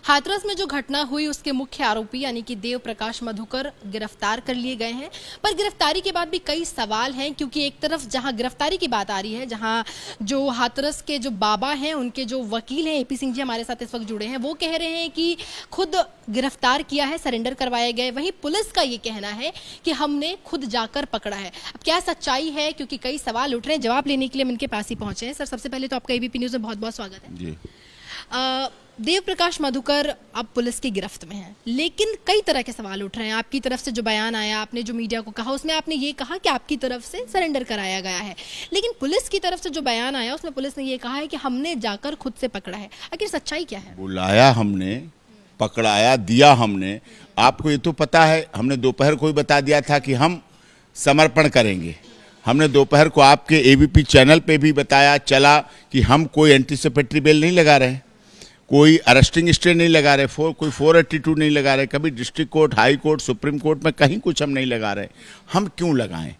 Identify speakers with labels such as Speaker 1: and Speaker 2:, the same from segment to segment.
Speaker 1: हाथरस में जो घटना हुई उसके मुख्य आरोपी यानी कि देव प्रकाश मधुकर गिरफ्तार कर लिए गए हैं। पर गिरफ्तारी के बाद भी कई सवाल हैं, क्योंकि एक तरफ जहां गिरफ्तारी की बात आ रही है, जहां जो हाथरस के जो बाबा हैं उनके जो वकील हैं एपी सिंह जी हमारे साथ इस वक्त जुड़े हैं, वो कह रहे हैं कि खुद गिरफ्तार किया है, सरेंडर करवाए गए। वहीं पुलिस का ये कहना है कि हमने खुद जाकर पकड़ा है। अब क्या सच्चाई है, क्योंकि कई सवाल उठ रहे हैं, जवाब लेने के लिए हम इनके पास ही पहुंचे हैं। सर, सबसे पहले तो आपका एबीपी न्यूज़ में बहुत बहुत स्वागत है जी। देव प्रकाश मधुकर अब पुलिस की गिरफ्त में हैं, लेकिन कई तरह के सवाल उठ रहे हैं। आपकी तरफ से जो बयान आया, आपने जो मीडिया को कहा, उसमें आपने ये कहा कि आपकी तरफ से सरेंडर कराया गया है, लेकिन पुलिस की तरफ से जो बयान आया उसमें पुलिस ने ये कहा है कि हमने जाकर खुद से पकड़ा है। आखिर सच्चाई क्या है?
Speaker 2: बुलाया हमने, पकड़ाया, दिया हमने। आपको ये तो पता है, हमने दोपहर को ही बता दिया था कि हम समर्पण करेंगे। हमने दोपहर को आपके एबीपी चैनल पे भी बताया चला कि हम कोई एंटीसिपेटरी बेल नहीं लगा रहे, कोई अरेस्टिंग स्टे नहीं लगा रहे, कोई 482 नहीं लगा रहे, कभी district court, high court, supreme court में कहीं कुछ हम नहीं लगा रहे। हम क्यों लगाएं?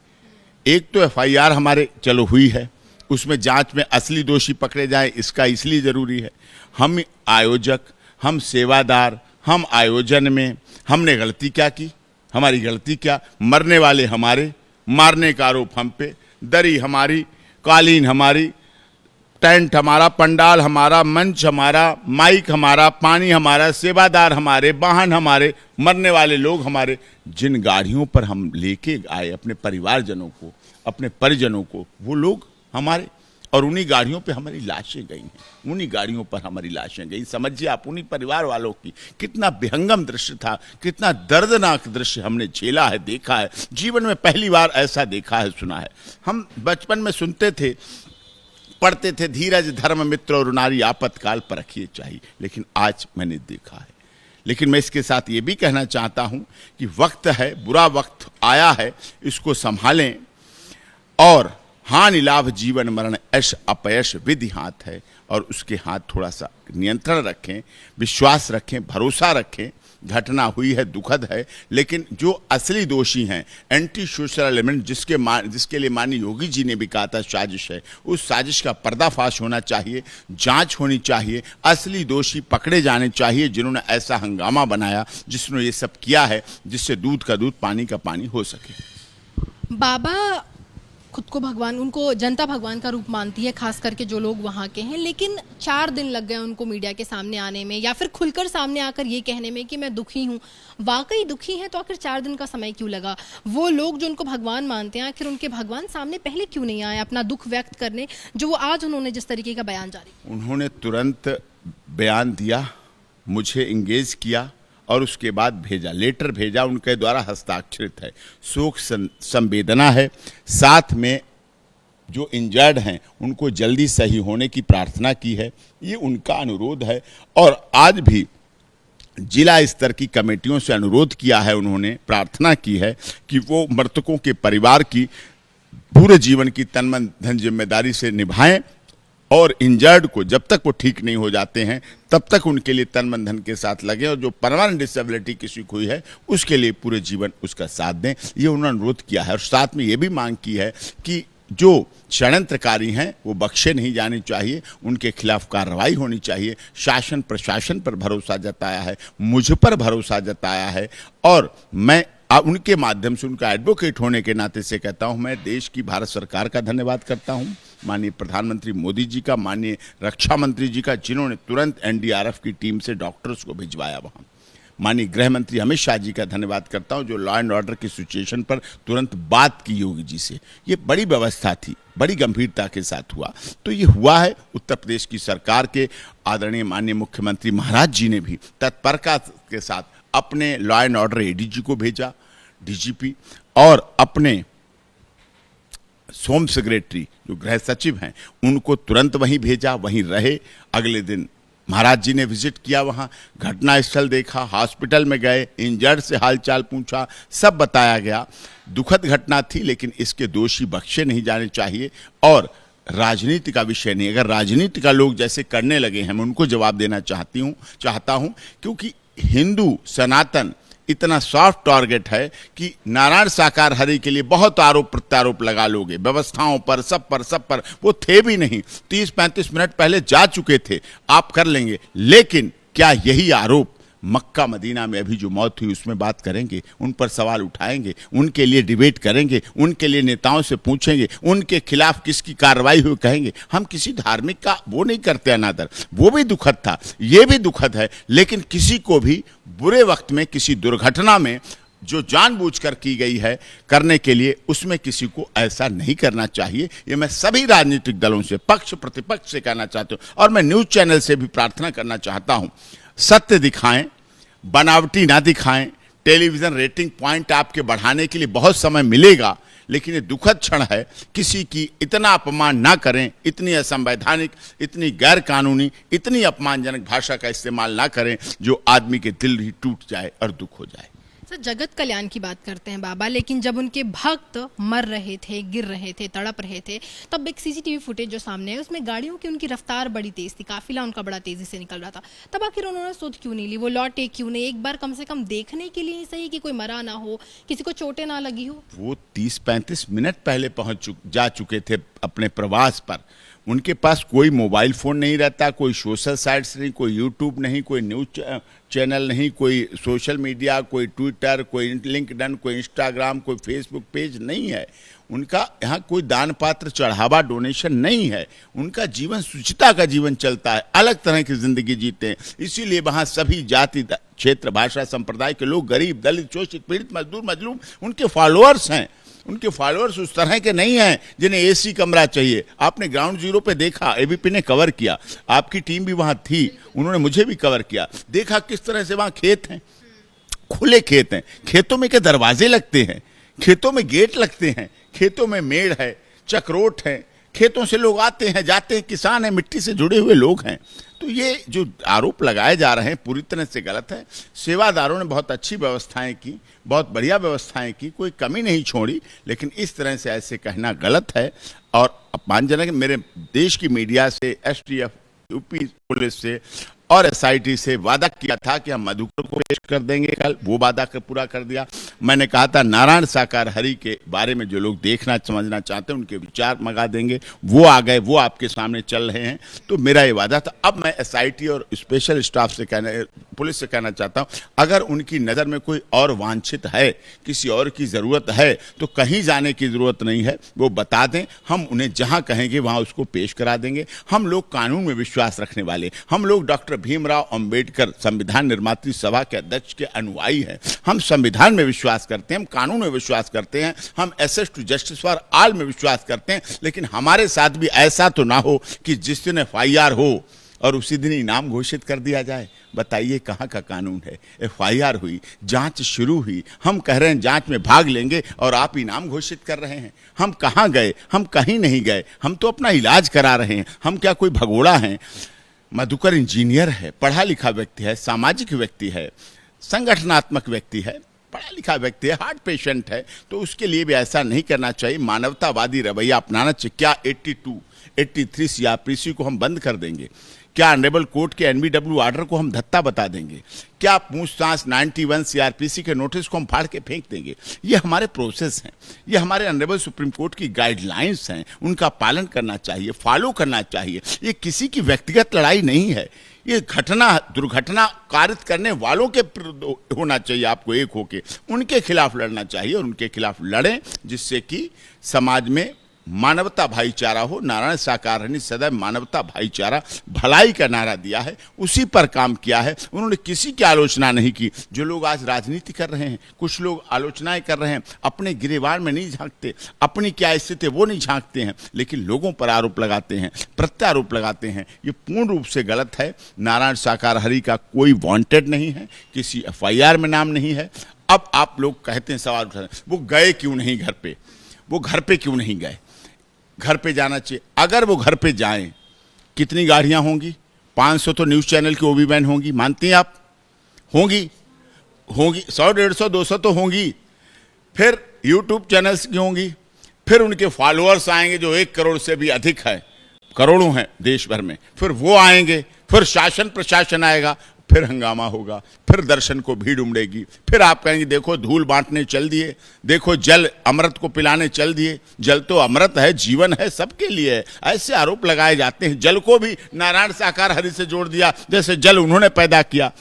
Speaker 2: एक तो एफआईआर हमारे चलो हुई है, उसमें जांच में असली दोषी पकड़े जाए, इसका इसलिए ज़रूरी है। हम आयोजक, हम सेवादार, हम आयोजन में हमने गलती क्या की? हमारी गलती क्या? मरने वाले हमारे, मारने का आरोप हम पे, दरी हमारी, कालीन हमारी, टेंट हमारा, पंडाल हमारा, मंच हमारा, माइक हमारा, पानी हमारा, सेवादार हमारे, वाहन हमारे, मरने वाले लोग हमारे। जिन गाड़ियों पर हम लेके आए अपने परिवारजनों को, अपने परिजनों को, वो लोग हमारे, और उन्हीं गाड़ियों पे हमारी लाशें गई हैं, उन्हीं गाड़ियों पर हमारी लाशें गई। समझिए आप, उन्हीं परिवार वालों की कितना विहंगम दृश्य था, कितना दर्दनाक दृश्य हमने झेला है, देखा है। जीवन में पहली बार ऐसा देखा है, सुना है। हम बचपन में सुनते थे, पढ़ते थे, धीरज धर्म मित्र और नारी आपातकाल परखिए चाहिए, लेकिन आज मैंने देखा है। लेकिन मैं इसके साथ ये भी कहना चाहता हूँ कि वक्त है, बुरा वक्त आया है, इसको संभालें और हानि लाभ जीवन मरण यश अपयश विधि हाथ है, और उसके हाथ थोड़ा सा नियंत्रण रखें, विश्वास रखें, भरोसा रखें। घटना हुई है, दुखद है, लेकिन जो असली दोषी हैं, एंटी सोशल एलिमेंट जिसके लिए माननीय योगी जी ने भी कहा था साजिश है, उस साजिश का पर्दाफाश होना चाहिए, जांच होनी चाहिए, असली दोषी पकड़े जाने चाहिए, जिन्होंने ऐसा हंगामा बनाया, जिसने ये सब किया है, जिससे दूध का दूध पानी का पानी हो सके।
Speaker 1: बाबा खुद को भगवान, उनको जनता भगवान का रूप मानती है, खास करके जो लोग वहाँ के हैं, लेकिन 4 दिन लग गए उनको मीडिया के सामने आने में, या फिर खुलकर सामने आकर ये कहने में कि मैं दुखी हूँ। वाकई दुखी हैं तो आखिर 4 दिन का समय क्यों लगा? वो लोग जो उनको भगवान मानते हैं, आखिर उनके भगवान सामने पहले क्यों नहीं आए अपना दुख व्यक्त करने, जो वो आज उन्होंने जिस तरीके का बयान जारी?
Speaker 2: उन्होंने तुरंत बयान दिया, मुझे इंगेज किया और उसके बाद भेजा, लेटर भेजा, उनके द्वारा हस्ताक्षरित है, शोक संवेदना है, साथ में जो इंजर्ड हैं उनको जल्दी सही होने की प्रार्थना की है, ये उनका अनुरोध है। और आज भी जिला स्तर की कमेटियों से अनुरोध किया है, उन्होंने प्रार्थना की है कि वो मृतकों के परिवार की पूरे जीवन की तन मन धन जिम्मेदारी से निभाएं, और इंजर्ड को जब तक वो ठीक नहीं हो जाते हैं तब तक उनके लिए तन मन धन के साथ लगे, और जो परमानेंट डिसेबिलिटी किसी को हुई है उसके लिए पूरे जीवन उसका साथ दें, ये उन्होंने अनुरोध किया है। और साथ में ये भी मांग की है कि जो षड्यंत्रकारी हैं वो बख्शे नहीं जाने चाहिए, उनके खिलाफ कार्रवाई होनी चाहिए। शासन प्रशासन पर भरोसा जताया है, मुझ पर भरोसा जताया है, और मैं उनके माध्यम से, उनका एडवोकेट होने के नाते से कहता हूं, मैं देश की भारत सरकार का धन्यवाद करता हूं, माननीय प्रधानमंत्री मोदी जी का, माननीय रक्षा मंत्री जी का, जिन्होंने तुरंत एनडीआरएफ की टीम से डॉक्टर्स को भिजवाया वहां। माननीय गृह मंत्री अमित शाह जी का धन्यवाद करता हूं, जो लॉ एंड ऑर्डर की सिचुएशन पर तुरंत बात की योगी जी से। ये बड़ी व्यवस्था थी, बड़ी गंभीरता के साथ हुआ, तो ये हुआ है। उत्तर प्रदेश की सरकार के आदरणीय माननीय मुख्यमंत्री महाराज जी ने भी तत्परता के साथ अपने लॉ एंड ऑर्डर एडीजी को भेजा, डीजीपी, और अपने होम सेक्रेटरी जो गृह सचिव हैं उनको तुरंत वहीं भेजा, वहीं रहे। अगले दिन महाराज जी ने विजिट किया, वहां घटना स्थल देखा, हॉस्पिटल में गए, इंजर्ड से हालचाल पूछा, सब बताया गया। दुखद घटना थी, लेकिन इसके दोषी बख्शे नहीं जाने चाहिए, और राजनीति का विषय नहीं। अगर राजनीति का लोग जैसे करने लगे हैं, मैं उनको जवाब देना चाहता हूं, क्योंकि हिंदू सनातन इतना सॉफ्ट टारगेट है कि नारायण साकार हरि के लिए बहुत आरोप प्रत्यारोप लगा लोगे, व्यवस्थाओं पर, सब पर। वो थे भी नहीं, 30-35 मिनट पहले जा चुके थे, आप कर लेंगे। लेकिन क्या यही आरोप मक्का मदीना में अभी जो मौत हुई उसमें बात करेंगे? उन पर सवाल उठाएंगे, उनके लिए डिबेट करेंगे, उनके लिए नेताओं से पूछेंगे, उनके खिलाफ किसकी कार्रवाई हुई कहेंगे? हम किसी धार्मिक का वो नहीं करते अनादर, वो भी दुखद था, ये भी दुखद है, लेकिन किसी को भी बुरे वक्त में, किसी दुर्घटना में जो जानबूझकर की गई है करने के लिए, उसमें किसी को ऐसा नहीं करना चाहिए। ये मैं सभी राजनीतिक दलों से, पक्ष प्रतिपक्ष से कहना चाहता हूं, और मैं न्यूज चैनल से भी प्रार्थना करना चाहता हूं, सत्य दिखाएं, बनावटी ना दिखाएं। टेलीविजन रेटिंग पॉइंट आपके बढ़ाने के लिए बहुत समय मिलेगा, लेकिन ये दुखद क्षण है, किसी की इतना अपमान ना करें, इतनी असंवैधानिक, इतनी गैर कानूनी, इतनी अपमानजनक भाषा का इस्तेमाल ना करें जो आदमी के दिल ही टूट जाए और दुख हो जाए।
Speaker 1: सर, जगत कल्याण की बात करते हैं बाबा, लेकिन जब उनके भक्त मर रहे थे, गिर रहे थे, तड़प रहे थे, तब एक सीसीटीवी फुटेज जो सामने है उसमें गाड़ियों की उनकी रफ्तार बड़ी तेज थी, काफिला उनका बड़ा तेजी से निकल रहा था। तब आखिर उन्होंने सुध क्यों नहीं ली? वो लौटे क्यों नहीं? एक बार कम से कम देखने के लिए ही सही कि कोई मरा ना हो, किसी को चोटें ना लगी हो।
Speaker 2: वो 30-35 मिनट पहले जा चुके थे अपने प्रवास पर। उनके पास कोई मोबाइल फ़ोन नहीं रहता, कोई सोशल साइट्स नहीं, कोई यूट्यूब नहीं, कोई न्यूज चैनल नहीं, कोई सोशल मीडिया, कोई ट्विटर, कोई लिंक्डइन, कोई इंस्टाग्राम, कोई फेसबुक पेज नहीं है। उनका यहाँ कोई दान पात्र, चढ़ावा, डोनेशन नहीं है। उनका जीवन शुचिता का जीवन चलता है, अलग तरह की जिंदगी जीते हैं। इसीलिए वहाँ सभी जाति, क्षेत्र, भाषा, संप्रदाय के लोग, गरीब, दलित, शोषित, पीड़ित, मजदूर, मजलूम, उनके फॉलोअर्स हैं। उनके फॉलोअर्स उस तरह के नहीं हैं जिन्हें एसी कमरा चाहिए। आपने ग्राउंड जीरो पे देखा, एबीपी ने कवर किया, आपकी टीम भी वहां थी, उन्होंने मुझे भी कवर किया, देखा किस तरह से वहां खेत हैं, खुले खेत हैं, खेतों में के दरवाजे लगते हैं, खेतों में गेट लगते हैं, खेतों में मेड़ है, चक्रोट है, खेतों से लोग आते हैं जाते हैं, किसान हैं, मिट्टी से जुड़े हुए लोग हैं। तो ये जो आरोप लगाए जा रहे हैं पूरी तरह से गलत है। सेवादारों ने बहुत अच्छी व्यवस्थाएं की, बहुत बढ़िया व्यवस्थाएं की, कोई कमी नहीं छोड़ी, लेकिन इस तरह से ऐसे कहना गलत है और अपमानजनक। मेरे देश की मीडिया से, एसटीएफ, यूपी पुलिस से और एसआईटी से वादा किया था कि हम मधुकर को पेश कर देंगे कल, वो वादा पूरा कर दिया। मैंने कहा था नारायण साकार हरि के बारे में जो लोग देखना समझना चाहते हैं उनके विचार मंगा देंगे, वो आ गए, वो आपके सामने चल रहे हैं। तो मेरा ये वादा था। अब मैं एसआईटी और स्पेशल स्टाफ से पुलिस से कहना चाहता हूँ, अगर उनकी नज़र में कोई और वांछित है, किसी और की ज़रूरत है, तो कहीं जाने की ज़रूरत नहीं है, वो बता दें, हम उन्हें जहाँ कहेंगे वहाँ उसको पेश करा देंगे। हम लोग कानून में विश्वास रखने वाले, हम लोग डॉक्टर भीमराव अंबेडकर संविधान निर्मात्री सभा के अध्यक्ष के अनुयायी हैं। हम संविधान में विश्वास करते हैं, हम कानून में विश्वास करते हैं, हम access to justice for all में विश्वास करते हैं। लेकिन हमारे साथ भी ऐसा तो ना हो कि जिस दिन एफआईआर हो और उसी दिन इनाम घोषित कर दिया जाए। बताइए कहाँ का कानून है? एफआईआर हुई, जांच शुरू हुई, हम कह रहे हैं जांच में भाग लेंगे और आप इनाम घोषित कर रहे हैं। हम कहाँ गए? हम कहीं नहीं गए, हम तो अपना इलाज करा रहे हैं। हम क्या कोई भगोड़ा हैं? मधुकर इंजीनियर है, पढ़ा लिखा व्यक्ति है, सामाजिक व्यक्ति है, संगठनात्मक व्यक्ति है, पढ़ा लिखा व्यक्ति है, हार्ट पेशेंट है, तो उसके लिए भी ऐसा नहीं करना चाहिए। मानवतावादी रवैया अपनाना चाहिए। क्या 83 सीआरपीसी को हम बंद कर देंगे? क्या ऑनरेबल कोर्ट के एनबीडब्ल्यू ऑर्डर को हम धत्ता बता देंगे? क्या पूछताछ 91 सीआरपीसी के नोटिस को हम फाड़ के फेंक देंगे? ये हमारे प्रोसेस हैं, ये हमारे ऑनरेबल सुप्रीम कोर्ट की गाइडलाइंस हैं, उनका पालन करना चाहिए, फॉलो करना चाहिए। ये किसी की व्यक्तिगत लड़ाई नहीं है, ये दुर्घटना कारित करने वालों के होना चाहिए। आपको एक होके उनके खिलाफ लड़ना चाहिए और उनके खिलाफ लड़ें, जिससे कि समाज में मानवता भाईचारा हो। नारायण साकार ने सदैव मानवता भाईचारा भलाई का नारा दिया है, उसी पर काम किया है। उन्होंने किसी की आलोचना नहीं की। जो लोग आज राजनीति कर रहे हैं, कुछ लोग आलोचनाएं कर रहे हैं, अपने गिरेबान में नहीं झांकते, अपनी क्या स्थिति है वो नहीं झांकते हैं, लेकिन लोगों पर आरोप लगाते हैं, प्रत्यारोप लगाते हैं। ये पूर्ण रूप से गलत है। नारायण साकार हरि का कोई वांटेड नहीं है, किसी एफआईआर में नाम नहीं है। अब आप लोग कहते हैं, सवाल उठा रहे हैं, वो गए क्यों नहीं घर पे? वो घर पे क्यों नहीं गए? घर पे जाना चाहिए। अगर वो घर पे जाएं, कितनी गाड़ियां होंगी? 500 तो न्यूज़ चैनल की ओबी वैन होंगी, मानती हैं आप? होंगी 100, 150, 200 तो होंगी। फिर यूट्यूब चैनल्स की होंगी, फिर उनके फॉलोअर्स आएंगे जो 1 करोड़ से भी अधिक है, करोड़ों हैं देश भर में। फिर वो आएंगे, फिर शासन प्रशासन आएगा, फिर हंगामा होगा, फिर दर्शन को भीड़ उमड़ेगी, फिर आप कहेंगे देखो धूल बांटने चल दिए, देखो जल अमृत को पिलाने चल दिए। जल तो अमृत है, जीवन है, सबके लिए है। ऐसे आरोप लगाए जाते हैं। जल को भी नारायण साकार हरि से जोड़ दिया, जैसे जल उन्होंने पैदा किया।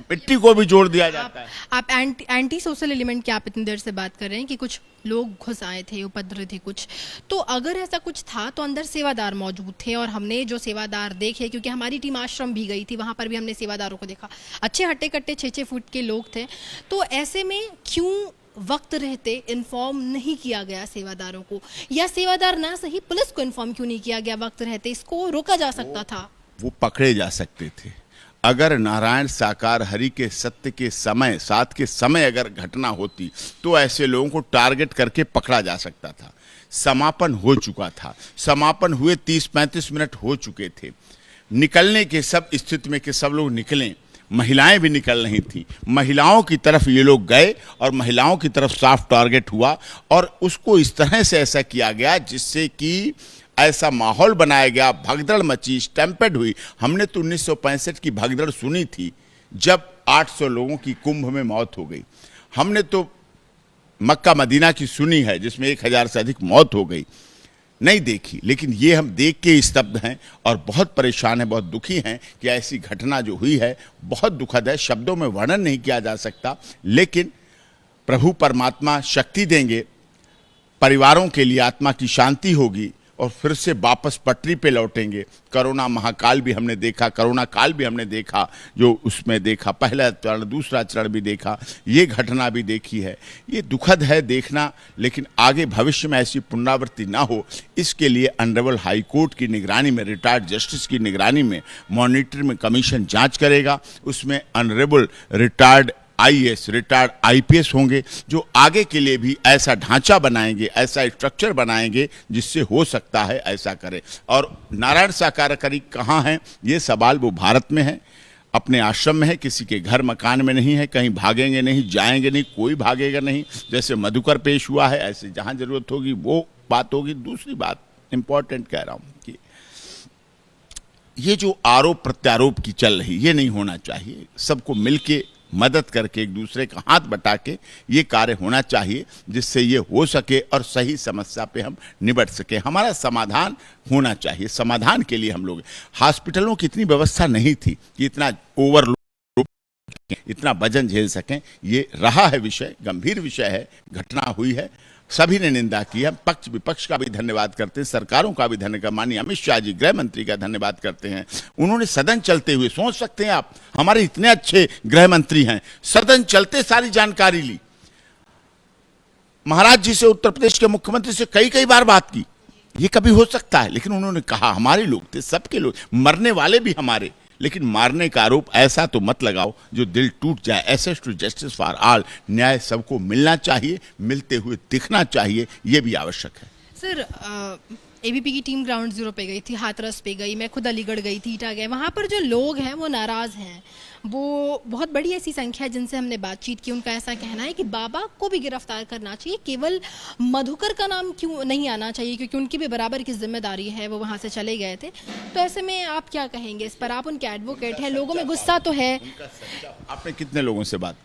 Speaker 2: मिट्टी को भी जोड़ दिया जाता है।
Speaker 1: आप एंटी सोशल एलिमेंट की आप इतनी देर से बात कर रहे हैं कि कुछ लोग घुस आए थे, उपद्रव थे कुछ, तो अगर ऐसा कुछ था तो अंदर सेवादार मौजूद थे, और हमने जो सेवादार देखे, क्योंकि हमारी टीम आश्रम भी गई थी, वहां पर भी हमने सेवादारों को देखा, अच्छे हट्टे कट्टे 6-6 फुट के लोग थे। तो ऐसे में क्यों वक्त रहते इन्फॉर्म नहीं किया गया सेवादारों को, या सेवादार ना सही पुलिस को इन्फॉर्म क्यों नहीं किया गया वक्त रहते? इसको रोका जा सकता था।
Speaker 2: वो पकड़े जा सकते थे। अगर नारायण साकार हरि के सत्य के समय, साथ के समय अगर घटना होती तो ऐसे लोगों को टारगेट करके पकड़ा जा सकता था। समापन हो चुका था, समापन हुए 30-35 मिनट हो चुके थे। निकलने के सब स्थिति में कि सब लोग निकलें, महिलाएं भी निकल रही थी, महिलाओं की तरफ ये लोग गए और महिलाओं की तरफ साफ टारगेट हुआ, और उसको इस तरह से ऐसा किया गया जिससे कि ऐसा माहौल बनाया गया, भगदड़ मची, स्टैम्पेड हुई। हमने तो 1965 की भगदड़ सुनी थी जब 800 लोगों की कुंभ में मौत हो गई। हमने तो मक्का मदीना की सुनी है जिसमें 1000 से अधिक मौत हो गई, नहीं देखी। लेकिन ये हम देख के स्तब्ध हैं और बहुत परेशान हैं, बहुत दुखी हैं कि ऐसी घटना जो हुई है बहुत दुखद है, शब्दों में वर्णन नहीं किया जा सकता। लेकिन प्रभु परमात्मा शक्ति देंगे, परिवारों के लिए आत्मा की शांति होगी और फिर से वापस पटरी पे लौटेंगे। कोरोना महाकाल भी हमने देखा, कोरोना काल भी हमने देखा, जो उसमें देखा, पहला चरण दूसरा चरण भी देखा, ये घटना भी देखी है। ये दुखद है देखना, लेकिन आगे भविष्य में ऐसी पुनरावृत्ति ना हो, इसके लिए ऑनरेबल हाई कोर्ट की निगरानी में, रिटायर्ड जस्टिस की निगरानी में मॉनिटरिंग कमीशन जांच करेगा। उसमें honourable retired IAS, retired IPS होंगे जो आगे के लिए भी ऐसा ढांचा बनाएंगे, ऐसा स्ट्रक्चर बनाएंगे जिससे हो सकता है ऐसा करें। और नारायण साकार हरि कहाँ हैं ये सवाल, वो भारत में है, अपने आश्रम में है, किसी के घर मकान में नहीं है, कहीं भागेंगे नहीं, जाएंगे नहीं, कोई भागेगा नहीं। जैसे मधुकर पेश हुआ है ऐसे जहाँ जरूरत होगी वो बात होगी। दूसरी बात इंपॉर्टेंट कह रहा हूँ कि ये जो आरोप प्रत्यारोप की चल रही, ये नहीं होना चाहिए। सबको मिलके मदद करके, एक दूसरे का हाथ बटा के ये कार्य होना चाहिए जिससे ये हो सके और सही समस्या पे हम निपट सके। हमारा समाधान होना चाहिए, समाधान के लिए हम लोग, हॉस्पिटलों की इतनी व्यवस्था नहीं थी कि इतना ओवरलोड, इतना वजन झेल सकें। ये रहा है विषय, गंभीर विषय है, घटना हुई है, सभी ने निंदा की है। पक्ष विपक्ष का भी धन्यवाद करते हैं, सरकारों का भी धन्यवाद, माननीय अमित शाह जी गृह मंत्री का धन्यवाद करते हैं। उन्होंने सदन चलते हुए, सोच सकते हैं आप, हमारे इतने अच्छे गृह मंत्री हैं, सदन चलते सारी जानकारी ली। महाराज जी से, उत्तर प्रदेश के मुख्यमंत्री से कई बार बात की। ये कभी हो सकता है, लेकिन उन्होंने कहा हमारे लोग थे, सबके लोग, मरने वाले भी हमारे, लेकिन मारने का आरोप ऐसा तो मत लगाओ जो दिल टूट जाए। Access to justice for all, न्याय सबको मिलना चाहिए, मिलते हुए दिखना चाहिए, ये भी आवश्यक है।
Speaker 1: सर, एबीपी की टीम ग्राउंड जीरो पे गई थी, हाथरस पे गई, मैं खुद अलीगढ़ गई थी, ईटा गए। वहाँ पर जो लोग हैं वो नाराज़ हैं, वो बहुत बड़ी ऐसी संख्या है जिनसे हमने बातचीत की। उनका ऐसा कहना है कि बाबा को भी गिरफ्तार करना चाहिए, केवल मधुकर का नाम क्यों नहीं आना चाहिए, क्योंकि उनकी भी बराबर की जिम्मेदारी है, वो वहाँ से चले गए थे। तो ऐसे में आप क्या कहेंगे इस पर? आप उनके एडवोकेट हैं, लोगों में गुस्सा तो है।
Speaker 2: आपने कितने लोगों से बात की?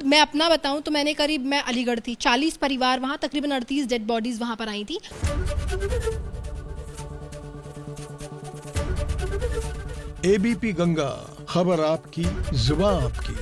Speaker 1: मैं अपना बताऊं तो मैंने करीब, मैं अलीगढ़ थी, 40 परिवार वहाँ, तकरीबन 38 डेड बॉडीज वहाँ पर आई थी।
Speaker 3: एबीपी गंगा, खबर आपकी, जुबान आपकी।